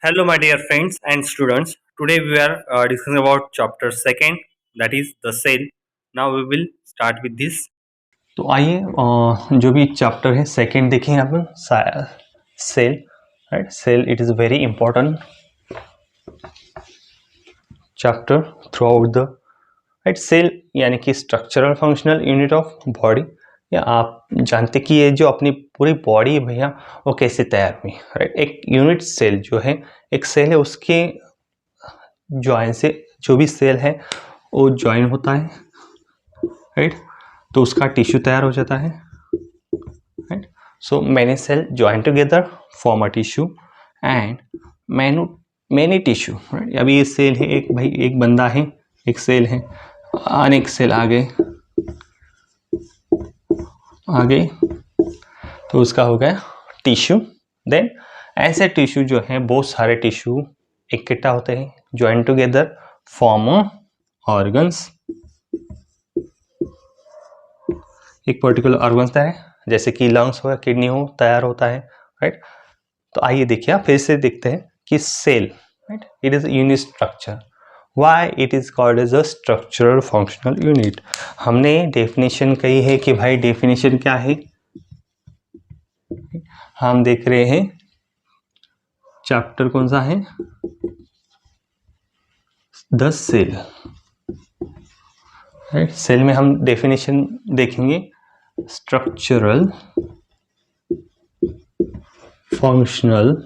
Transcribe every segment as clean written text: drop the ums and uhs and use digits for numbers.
Hello, my dear friends and students. Today we are discussing about chapter second, that is the cell. Now we will start with this. तो आइए जो भी chapter है second देखेंगे अपन cell right. Cell it is very important chapter throughout the right. Cell यानी कि structural functional unit of body, या आप जानते कि ये जो अपनी पूरी बॉडी है भैया वो कैसे तैयार हुई, राइट। एक यूनिट सेल जो है, एक सेल है, उसके ज्वाइन से जो भी सेल है वो ज्वाइन होता है, राइट। तो उसका टिश्यू तैयार हो जाता है, right. So many cell join together form a tissue and many tissue, right. अभी ये सेल है, एक भाई एक बंदा है, एक सेल है, अनेक सेल आ गए तो उसका हो गया टिश्यू। देन ऐसे टिश्यू जो है, बहुत सारे टिश्यू इकट्ठा होते हैं, ज्वाइन टुगेदर फॉर्म ऑर्गन्स। एक पर्टिकुलर ऑर्गन्स है, जैसे कि लंग्स हो या किडनी हो, तैयार होता है, राइट। तो आइए देखिए, फिर से देखते हैं कि cell, right, it is unit structure. Why it is called as a structural functional unit. हमने डेफिनेशन कही है कि भाई डेफिनेशन क्या है, हम देख रहे हैं चैप्टर कौन सा है, द सेल, राइट। सेल में हम डेफिनेशन देखेंगे, structural functional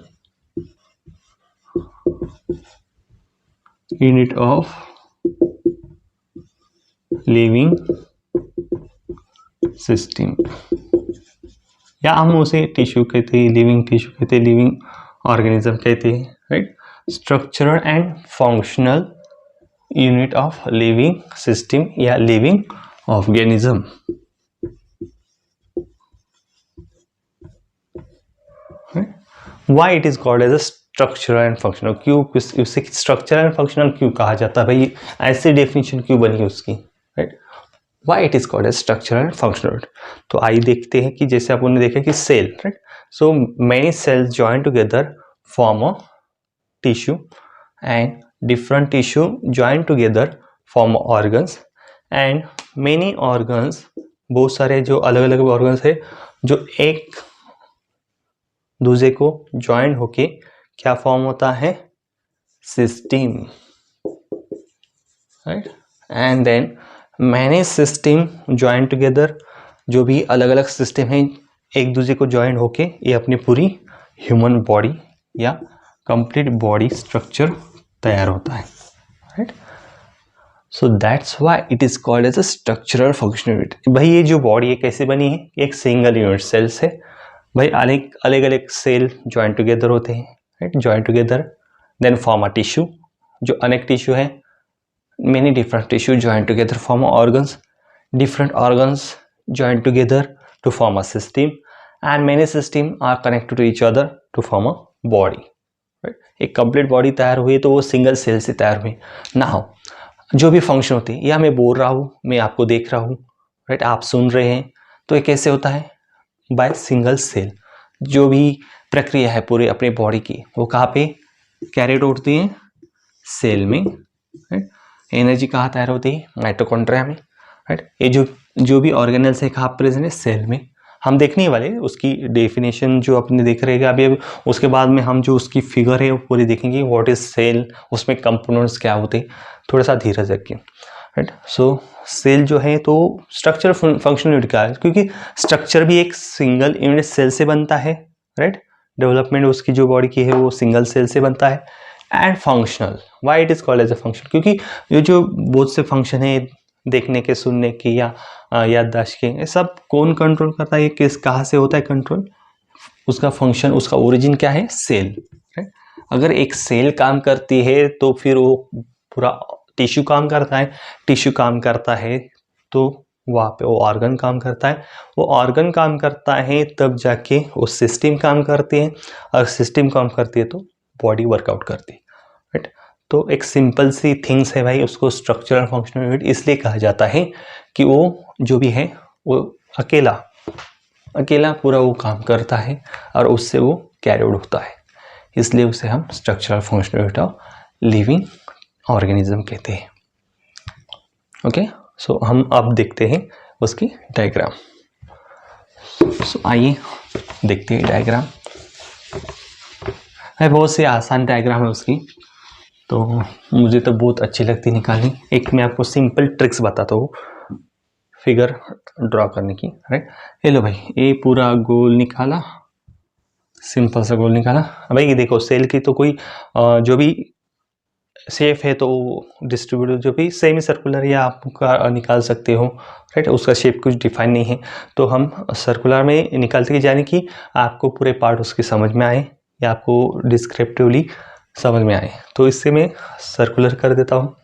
unit of living system, या हम उसे टिश्यू कहते हैं, लिविंग टिश्यू कहते हैं, लिविंग ऑर्गेनिज्म कहते हैं, right. Structural and functional unit of living system या living organism. Why it is called as a structural and functional, क्यों उसे स्ट्रक्चरल एंड फंक्शनल क्यों कहा जाता है भाई, ऐसी डेफिनेशन क्यों बनी उसकी, right. Why it is called as structural and functional. तो आइए देखते हैं कि जैसे आपने देखा कि cell, right. So many cells join together form a tissue and different tissue join together form organs and many organs, बहुत सारे जो अलग अलग ऑर्गन्स है जो एक दूसरे को ज्वाइन होके क्या फॉर्म होता है, system, right. And then many system join together, जो भी अलग अलग सिस्टम है एक दूसरे को ज्वाइन होके ये अपनी पूरी ह्यूमन बॉडी या कंप्लीट बॉडी स्ट्रक्चर तैयार होता है, right. So that's why it is called as a structural functional unit. भाई ये जो बॉडी है कैसे बनी है, एक सिंगल यूनिट सेल से भाई अलग अलग अलग सेल ज्वाइन टुगेदर होते हैं, right, join together then form a tissue, जो अनेक टिश्यू है, many different tissue join together form organs, different organs join together to form a system and many system are connected to each other to form a body, right. एक complete body तैयार हुई तो वो single cell से तैयार हुई ना हो। जो भी फंक्शन होते हैं, या मैं बोल रहा हूँ, मैं आपको देख रहा हूँ, राइट, आप सुन रहे हैं, तो ये कैसे होता है, बाय सिंगल सेल। जो भी प्रक्रिया है पूरे अपने बॉडी की वो कहाँ पे कैरिड होती है, सेल में, राइट। एनर्जी कहाँ तैयार होती है, माइटोकॉन्ड्रिया में, राइट। ये जो भी ऑर्गेनल्स है कहाँ प्रेजेंट है, सेल में। हम देखने वाले उसकी डेफिनेशन जो अपने देख रहेगा अभी उसके बाद में हम जो उसकी फिगर है वो पूरी देखेंगे, व्हाट इज सेल, उसमें कंपोनेंट्स क्या होते हैं, थोड़ा सा धीरज रखिए, राइट। सो सेल जो है तो स्ट्रक्चर फंक्शनल यूनिट का है, क्योंकि स्ट्रक्चर भी एक सिंगल यूनिट सेल से बनता है, राइट। डेवलपमेंट उसकी जो बॉडी की है वो सिंगल सेल से बनता है। And functional, why it is called as a function, क्योंकि ये जो बहुत से फंक्शन है देखने के, सुनने की या याददाश्त के, ये सब कौन कंट्रोल करता है, ये किस कहाँ से होता है कंट्रोल, उसका फंक्शन, उसका ओरिजिन क्या है, सेल, राइट। अगर एक सेल काम करती है तो फिर वो पूरा टिश्यू काम करता है, टिश्यू काम करता है तो वहाँ पे वो ऑर्गन काम करता है, वो ऑर्गन काम करता है तब जाके वो सिस्टम काम करती है, और सिस्टम काम करती है तो बॉडी वर्कआउट करती है, राइट। तो एक सिंपल सी थिंग्स है भाई, उसको स्ट्रक्चरल फंक्शनल यूनिट इसलिए कहा जाता है कि वो जो भी है वो अकेला पूरा वो काम करता है और उससे वो कैरी आउट होता है। इसलिए उसे हम structural functional unit of living organism कहते हैं। ओके, सो हम अब देखते हैं उसकी डायग्राम। सो आइए देखते हैं डायग्राम। है बहुत सी आसान डायग्राम है उसकी, तो मुझे तो बहुत अच्छी लगती निकालनी। एक मैं आपको सिंपल ट्रिक्स बताता हूँ फिगर ड्रॉ करने की, राइट। ये लो भाई, ये पूरा गोल निकाला, सिंपल सा गोल निकाला। भाई ये देखो, सेल की तो कोई जो भी शेप है तो डिस्ट्रीब्यूटर जो भी सेमी सर्कुलर या आप निकाल सकते हो, राइट। उसका शेप कुछ डिफाइन नहीं है, तो हम सर्कुलर में निकालते हैं, यानी कि आपको पूरे पार्ट उसके समझ में आए या आपको डिस्क्रिप्टिवली समझ में आए। तो इससे मैं सर्कुलर कर देता हूँ,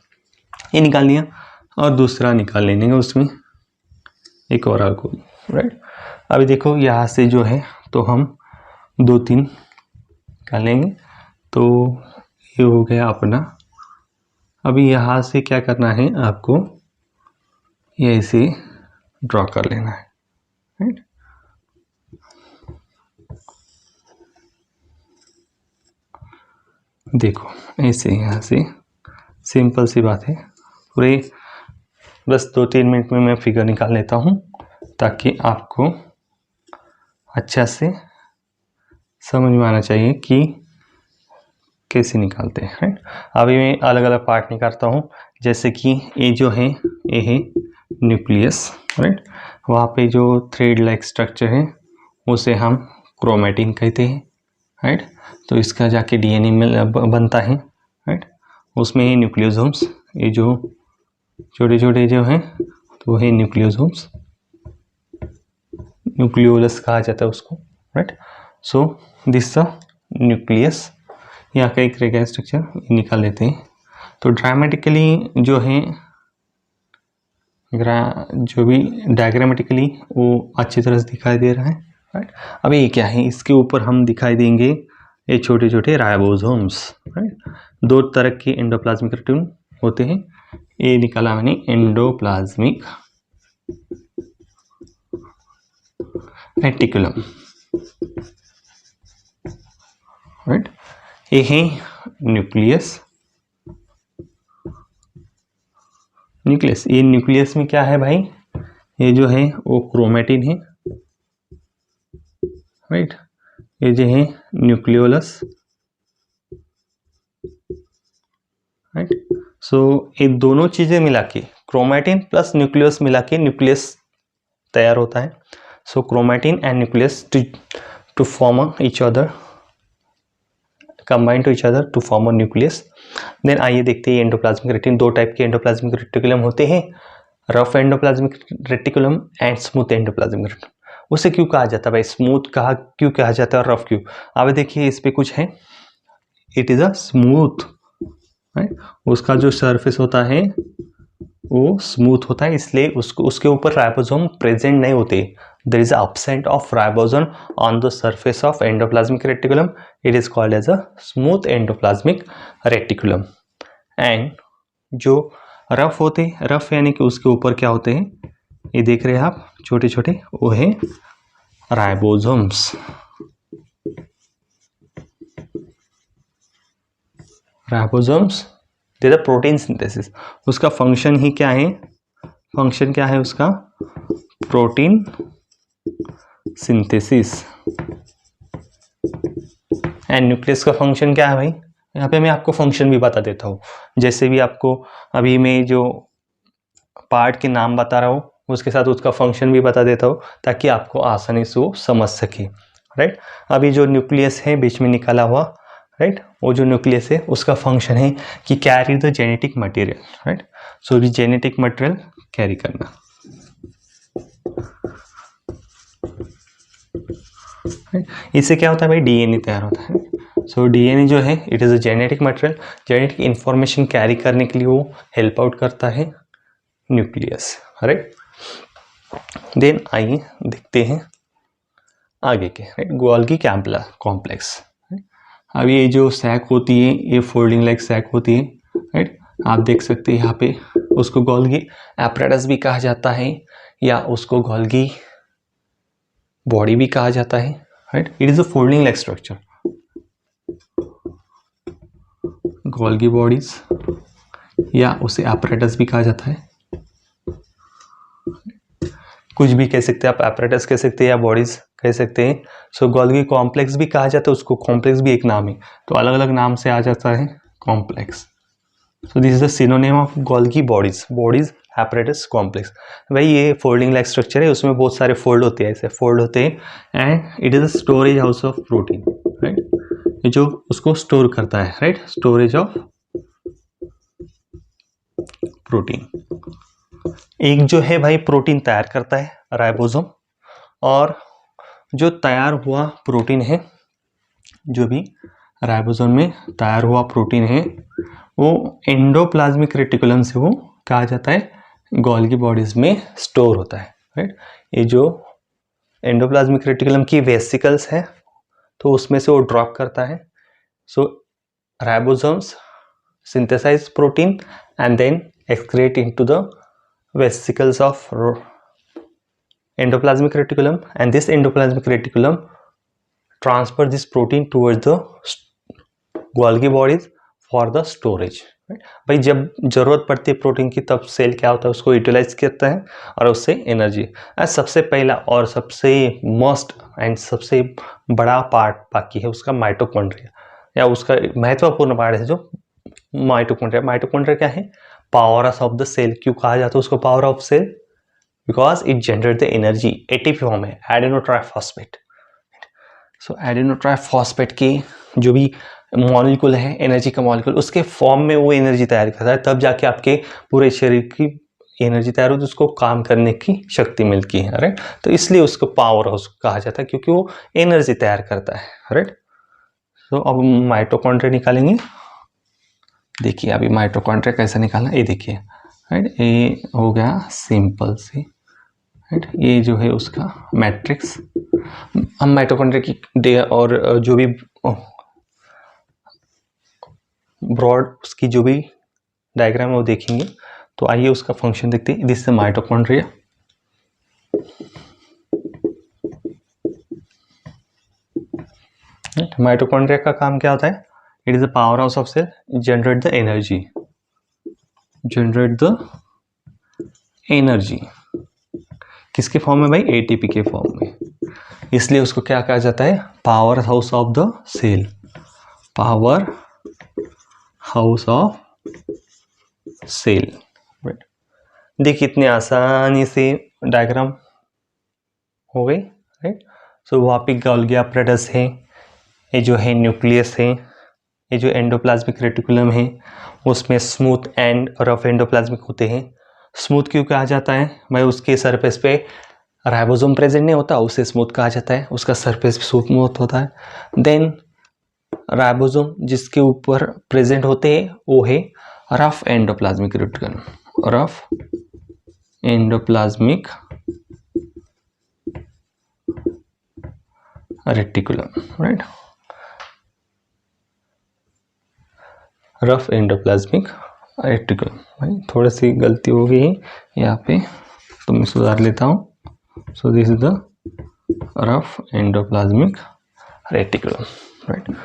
ये निकाल लिया, और दूसरा निकाल लेंगे उसमें एक और गोल, राइट। अभी देखो यहाँ से जो है तो हम 2-3 निकालेंगे, तो ये हो गया अपना। अभी यहाँ से क्या करना है आपको, ये ऐसे ड्रॉ कर लेना है, राइट। देखो ऐसे यहाँ से सिंपल सी बात है, पूरे बस 2-3 मिनट में मैं फिगर निकाल लेता हूँ ताकि आपको अच्छा से समझ में आना चाहिए कि कैसे निकालते हैं, राइट। अभी मैं अलग अलग पार्ट निकालता हूँ, जैसे कि ये जो है ये है न्यूक्लियस, राइट। वहाँ पे जो थ्रेड लाइक स्ट्रक्चर है उसे हम क्रोमेटिन कहते हैं, राइट। तो इसका जाके डीएनए में बनता है, राइट। उसमें ही न्यूक्लियोसोम्स, ये जो छोटे छोटे जो हैं तो है न्यूक्लियोसोम्स, न्यूक्लियोलस कहा जाता है उसको, right. So this the nucleus, यहाँ का एक रेगा स्ट्रक्चर निकाल लेते हैं। तो ड्रामेटिकली जो है जो भी डायग्रामेटिकली वो अच्छी तरह से दिखाई दे रहा है, राइट। अभी ये क्या है, इसके ऊपर हम दिखाई देंगे ये छोटे छोटे राइबोसोम्स, राइट। 2 तरह के एंडोप्लाज्मिक रेटिकुलम होते हैं, ये निकाला मैंने एंडोप्लाज्मिक रेटिकुलम, राइट। ये है न्यूक्लियस, न्यूक्लियस, ये न्यूक्लियस में क्या है भाई, ये जो है वो क्रोमेटिन है, राइट। ये जो है न्यूक्लियोलस, राइट। सो ये दोनों चीजें मिला के, क्रोमेटिन प्लस न्यूक्लियस मिला के न्यूक्लियस तैयार होता है। So chromatin and nucleus to form each other, combine to each other to form a nucleus. Then आइए देखते हैं एंडोप्लाज्मिक रेटिकुलम। 2 टाइप के एंडोप्लाज्मिक रेटिकुलम होते हैं, rough endoplasmic reticulum and smooth endoplasmic reticulum. उसे क्यों कहा जाता है भाई, स्मूथ कहा क्यों कहा जाता है और रफ क्यों? अब देखिए इस पे कुछ है, it is a smooth, right. उसका जो सरफेस होता है वो स्मूथ होता है, इसलिए उसको उसके ऊपर राइबोसोम प्रेजेंट नहीं होते। There is absent of ribosome on the surface of endoplasmic reticulum, it is called as a smooth endoplasmic reticulum. And जो रफ होते, रफ यानी कि उसके ऊपर क्या होते हैं, ये देख रहे हैं आप छोटे छोटे, वो है ribosomes, ribosomes they the protein synthesis. उसका फंक्शन ही क्या है, फंक्शन क्या है उसका, प्रोटीन सिंथेसिस। एंड न्यूक्लियस का फंक्शन क्या है भाई, यहाँ पे मैं आपको फंक्शन भी बता देता हूँ, जैसे भी आपको अभी मैं जो पार्ट के नाम बता रहा हूँ उसके साथ उसका फंक्शन भी बता देता हूँ ताकि आपको आसानी से वो समझ सके, राइट। अभी जो न्यूक्लियस है बीच में निकाला हुआ, राइट, वो जो न्यूक्लियस है उसका फंक्शन है कि carry the genetic material, right. So भी जेनेटिक मटेरियल कैरी करना, इससे क्या होता है भाई, डीएनए तैयार होता है। सो डीएनए जो है it is a genetic material, genetic information carry करने के लिए वो हेल्प आउट करता है न्यूक्लियस, राइट। देन आइए देखते हैं आगे के, राइट, गोल्गी कॉम्प्लेक्स। अब ये जो सैक होती है ये फोल्डिंग लाइक सैक होती है, राइट। आप देख सकते हैं यहाँ पे उसको गोल्गी एपरेटस भी कहा जाता है या उसको गोल्गी बॉडी भी कहा जाता है, right. It is a folding like structure, Golgi bodies, या उसे apparatus भी कहा जाता है, कुछ भी कह सकते हैं आप, apparatus कह सकते हैं या बॉडीज कह सकते हैं। सो गोल्गी कॉम्प्लेक्स भी कहा जाता है उसको, कॉम्प्लेक्स भी एक नाम है, तो अलग अलग नाम से आ जाता है complex. So this is the synonym of Golgi bodies, bodies apparatus complex. भाई ये फोल्डिंग लाइक स्ट्रक्चर है, उसमें बहुत सारे फोल्ड होते हैं, ऐसे फोल्ड होते हैं, and it is a storage house of protein, right, जो उसको स्टोर करता है, राइट, स्टोरेज ऑफ प्रोटीन। एक जो है भाई प्रोटीन तैयार करता है राइबोसोम, और जो तैयार हुआ प्रोटीन है, जो भी राइबोसोम में तैयार हुआ प्रोटीन है, वो एंडोप्लाज्मिक रेटिकुलम से वो कहा जाता है गोल्गी बॉडीज में स्टोर होता है, राइट। ये जो एंडोप्लाज्मिक रेटिकुलम की वेसिकल्स है, तो उसमें से वो ड्रॉप करता है। सो ribosomes synthesize protein and then excrete into the vesicles of endoplasmic reticulum, and this endoplasmic reticulum transfer this protein towards the Golgi bodies for the storage, right? भाई जब जरूरत पड़ती है प्रोटीन की, तब सेल क्या होता है, उसको यूटिलाइज करता है और उससे एनर्जी। सबसे पहला और सबसे मोस्ट एंड सबसे बड़ा पार्ट बाकी है उसका माइटोकॉन्ड्रिया, या उसका महत्वपूर्ण पार्ट है जो माइटोकॉन्ड्रिया। माइटोकॉन्ड्रिया क्या है, पावर ऑफ द सेल। क्यों कहा जाता है उसको power of cell? Because it generate the energy. ATP form है, एडेनोट्राइफॉस्फेट। सो एडेनोट्राइफॉस्फेट के जो भी मॉलिक्यूल है, एनर्जी का मॉलिक्यूल, उसके फॉर्म में वो एनर्जी तैयार करता है, तब जाके आपके पूरे शरीर की एनर्जी तैयार होती है, उसको काम करने की शक्ति मिलती है, राइट। तो इसलिए उसको पावर हाउस कहा जाता है, क्योंकि वो एनर्जी तैयार करता है, राइट। तो अब माइटोकॉन्ड्रिया निकालेंगे। देखिए अभी माइटोकॉन्ड्रिया कैसे निकालना, ये देखिए, राइट। ये हो गया सिंपल सी, राइट। ये जो है उसका मैट्रिक्स। हम माइटोकॉन्ड्रिया की डे और जो भी ब्रॉड उसकी जो भी डायग्राम है वो देखेंगे। तो आइए उसका फंक्शन देखते हैं। This is mitochondria. माइटोकॉन्ड्रिया का काम क्या होता है? It is the power house of cell, generate the energy, generate the energy. किसके फॉर्म में भाई? एटीपी के फॉर्म में। इसलिए उसको क्या कहा जाता है? Power house of the cell, power house of cell. देखिए इतने आसानी से डायग्राम हो गई, राइट। सो वहाँ पे गोल्गी apparatus है, ये जो है न्यूक्लियस है, ये जो एंडोप्लाज्मिक रेटिकुलम है उसमें स्मूथ एंड रफ एंडोप्लाज्मिक होते हैं। स्मूथ क्यों कहा जाता है भाई? उसके सरफेस पे राइबोसोम प्रेजेंट नहीं होता, उसे स्मूथ कहा जाता है, उसका सरफेस स्मूथ होता है। देन राइबोसोम जिसके ऊपर प्रेजेंट होते हैं वो है rough endoplasmic reticulum, rough endoplasmic reticulum, right. Rough endoplasmic reticulum. भाई थोड़ी सी गलती हो गई यहाँ पे, तो मैं सुधार लेता हूँ। So this is the rough endoplasmic reticulum, right.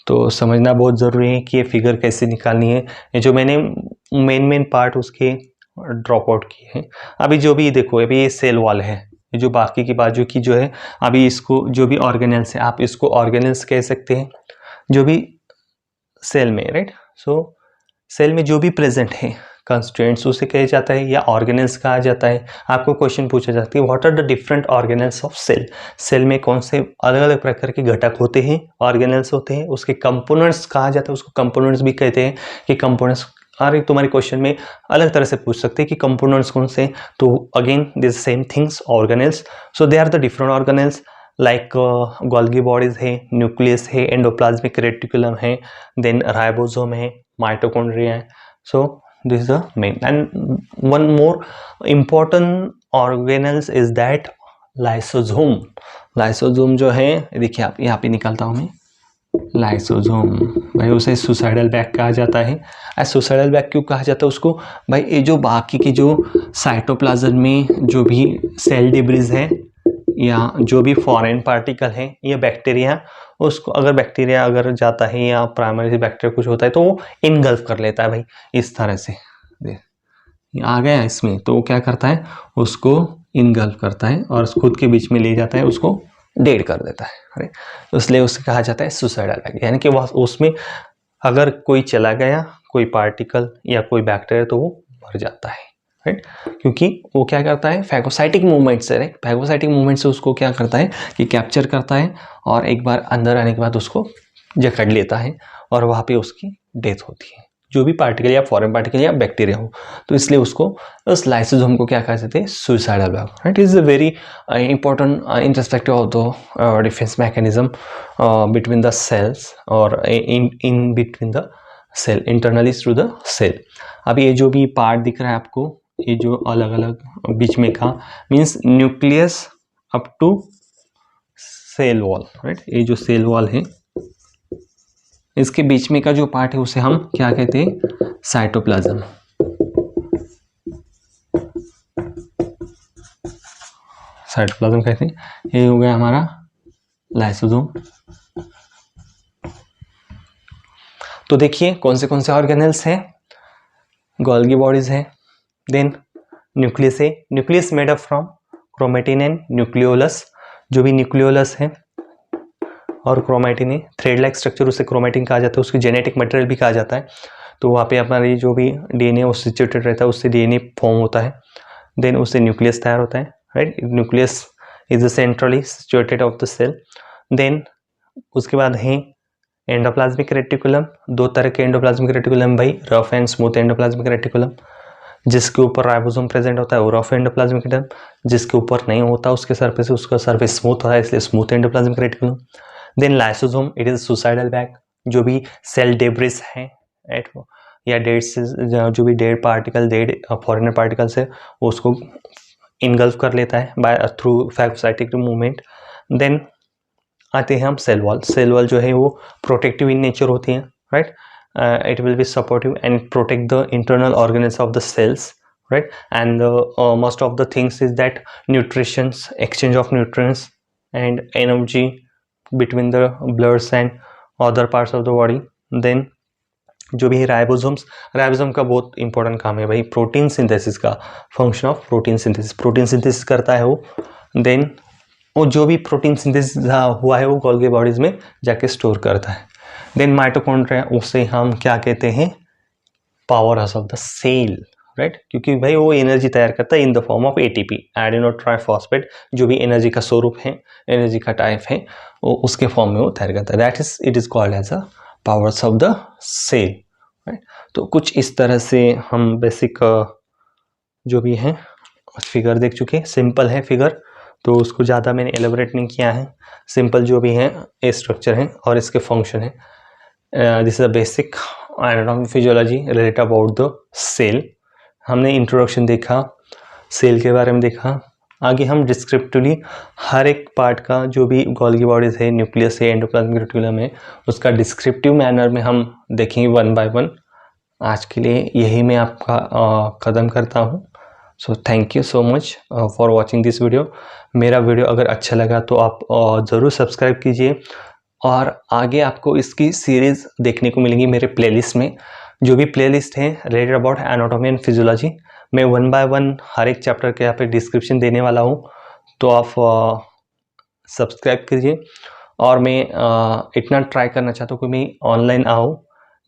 तो समझना बहुत ज़रूरी है कि ये फिगर कैसे निकालनी है। ये जो मैंने मेन पार्ट उसके ड्रॉप आउट किए हैं। अभी जो भी देखो, अभी ये सेल वॉल है, ये जो बाकी की बाजू की जो है, अभी इसको जो भी ऑर्गेनेल्स है, आप इसको ऑर्गेनेल्स कह सकते हैं, जो भी सेल में, राइट। सो सेल में जो भी प्रेजेंट है कंस्टिट्यूएंट्स उसे कहा जाता है या ऑर्गेनेल्स कहा जाता है। आपको क्वेश्चन पूछा जाता है what are the different organelles of cell. Cell में कौन से अलग अलग प्रकार के घटक होते हैं, ऑर्गेनेल्स होते हैं, उसके कंपोनेंट्स कहा जाता है, उसको कंपोनेंट्स भी कहते हैं। कि कंपोनेंट्स अरे तुम्हारे क्वेश्चन में अलग तरह से पूछ सकते हैं कि कंपोनेंट्स कौन से, तो again this same things, organelles. So they are the different organelles like Golgi bodies है, न्यूक्लियस है, एंडोप्लाज्मिक रेटिकुलम है, देन राइबोसोम है, माइटोकॉन्ड्रिया है। So this is the main, and one more important organelles is that lysosome। lysosome जो है देखिए, आप यहाँ पे निकालता हूँ मैं, लाइसोसोम भाई उसे सुसाइडल बैग कहा जाता है। सुसाइडल बैग क्यों कहा जाता है उसको भाई? ये जो बाकी की जो साइटोप्लाज्म में जो भी सेल डिब्रीज है या जो भी फॉरेन पार्टिकल है या बैक्टीरिया, उसको अगर बैक्टीरिया अगर जाता है या प्राइमरी बैक्टीरिया कुछ होता है तो वो इनगल्फ कर लेता है भाई, इस तरह से आ गया इसमें। तो वो क्या करता है, उसको इनगल्फ करता है और खुद के बीच में ले जाता है, उसको डेड कर देता है। अरे इसलिए उसे कहा जाता है सुसाइडल बैग, यानी कि वह उसमें अगर कोई चला गया, कोई पार्टिकल या कोई बैक्टीरिया, तो वो मर जाता है, राइट। क्योंकि वो क्या करता है, फैगोसाइटिक मूवमेंट से, राइट, फैगोसाइटिक मूवमेंट से उसको क्या करता है कि कैप्चर करता है और एक बार अंदर आने के बाद उसको जकड़ लेता है और वहाँ पे उसकी डेथ होती है, जो भी पार्टिकल या फॉरेन पार्टिकल या बैक्टीरिया हो। तो इसलिए उसको उस लाइसोसोम को क्या कहते हैं, suicidal bag, right. Is a very important in respect of the defence mechanism between the cells और in between the cell, internally through the cell. अब ये जो भी पार्ट दिख रहा है आपको, ये जो अलग अलग बीच में का means nucleus up to cell wall, right. ये जो सेल वॉल है इसके बीच में का जो पार्ट है उसे हम क्या कहते हैं, साइटोप्लाज्म। साइटोप्लाज्म कहते हैं। ये हो गया हमारा लाइसोसोम। तो देखिए कौन से ऑर्गेनेल्स हैं, गोल्गी बॉडीज है, देन न्यूक्लियस है, nucleus made up from chromatin and nucleolus, जो भी न्यूक्लियोलस है और क्रोमेटिन है, थ्रेड लाइक स्ट्रक्चर उसे क्रोमेटिन कहा जाता है, उसकी जेनेटिक मटेरियल भी कहा जाता है। तो वहाँ पे हमारी जो भी डीएनए वो सिचुएटेड रहता है, उससे डीएनए फॉर्म होता है, देन उससे न्यूक्लियस तैयार होता है, right. Nucleus is the centrally situated of the cell. Then उसके बाद है एंडोप्लाज्मिक रेटिकुलम। दो तरह के एंडोप्लाज्मिक रेटिकुलम भाई, rough and smooth endoplasmic reticulum. जिसके ऊपर राइबोसोम प्रेजेंट होता है वो रफ एंडोप्लाज्मिक रेटिकुलम, जिसके ऊपर नहीं होता उसके सरफेस, उसका सरफेस स्मूथ होता है, इसलिए smooth endoplasmic reticulum. Then lysosome, it is suicidal bag, जो भी सेल डेब्रिस है, राइट, या डेड से जो भी dead particle, dead foreigner particles है, वो उसको इनगल्फ कर लेता है by through phagocytic movement. Then आते हैं हम सेल वॉल। सेल वॉल जो है वो प्रोटेक्टिव इन नेचर होती है, right. It will be supportive and protect the internal organs of the cells, right. And most of the things is that nutritions, exchange of nutrients and energy between the bloods and other parts of the body. देन जो भी है ribosomes, ribosome का बहुत important काम है भाई, protein synthesis का, फंक्शन ऑफ प्रोटीन सिंथेसिस करता है वो। देन वो जो भी प्रोटीन सिंथेसिस हुआ है वो गोल्गी बॉडीज में जाके स्टोर करता है। देन माइटोकॉन्ड्रिया, उसे हम क्या कहते हैं, power house of the cell, right, क्योंकि भाई वो एनर्जी तैयार करता है in the form of ATP, adeno triphosphate, जो भी एनर्जी का स्वरूप है, एनर्जी का टाइप है, वो उसके फॉर्म में वो तैयार करता है। That is it is called as a power house of the cell, right. तो कुछ इस तरह से हम बेसिक जो भी है फिगर देख चुके हैं। सिंपल है फिगर, तो उसको ज़्यादा मैंने एलेबोरेट नहीं किया है। सिंपल जो भी है ये स्ट्रक्चर है और इसके फंक्शन है। This is a basic anatomy physiology related about the cell. हमने इंट्रोडक्शन देखा, सेल के बारे में देखा। आगे हम डिस्क्रिप्टिवली हर एक पार्ट का, जो भी गोल्गी बॉडीज है, न्यूक्लियस है, एंडोप्लाज्मिक रेटिकुलम है, उसका डिस्क्रिप्टिव मैनर में हम देखेंगे वन बाय वन। आज के लिए यही मैं आपका कदम करता हूँ। So thank you so much for watching this video. मेरा वीडियो अगर अच्छा लगा तो आप ज़रूर सब्सक्राइब कीजिए, और आगे आपको इसकी सीरीज़ देखने को मिलेंगी मेरे प्लेलिस्ट में। जो भी प्लेलिस्ट है related about anatomy and physiology, मैं वन बाय वन हर एक चैप्टर के यहाँ पे डिस्क्रिप्शन देने वाला हूँ, तो आप सब्सक्राइब कीजिए। और मैं इतना ट्राई करना चाहता हूँ कि मैं ऑनलाइन आऊँ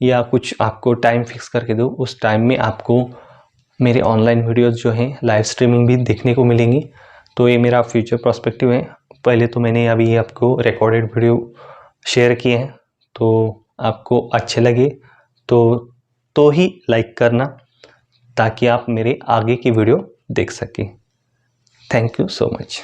या कुछ आपको टाइम फिक्स करके दूँ, उस टाइम में आपको मेरे ऑनलाइन वीडियोस जो हैं लाइव स्ट्रीमिंग भी देखने को मिलेंगी। तो ये मेरा फ्यूचर पर्सपेक्टिव है। पहले तो मैंने अभी आपको रिकॉर्डेड वीडियो शेयर किए हैं, तो आपको अच्छे लगे तो ही लाइक करना, ताकि आप मेरे आगे की वीडियो देख सकें। Thank you so much.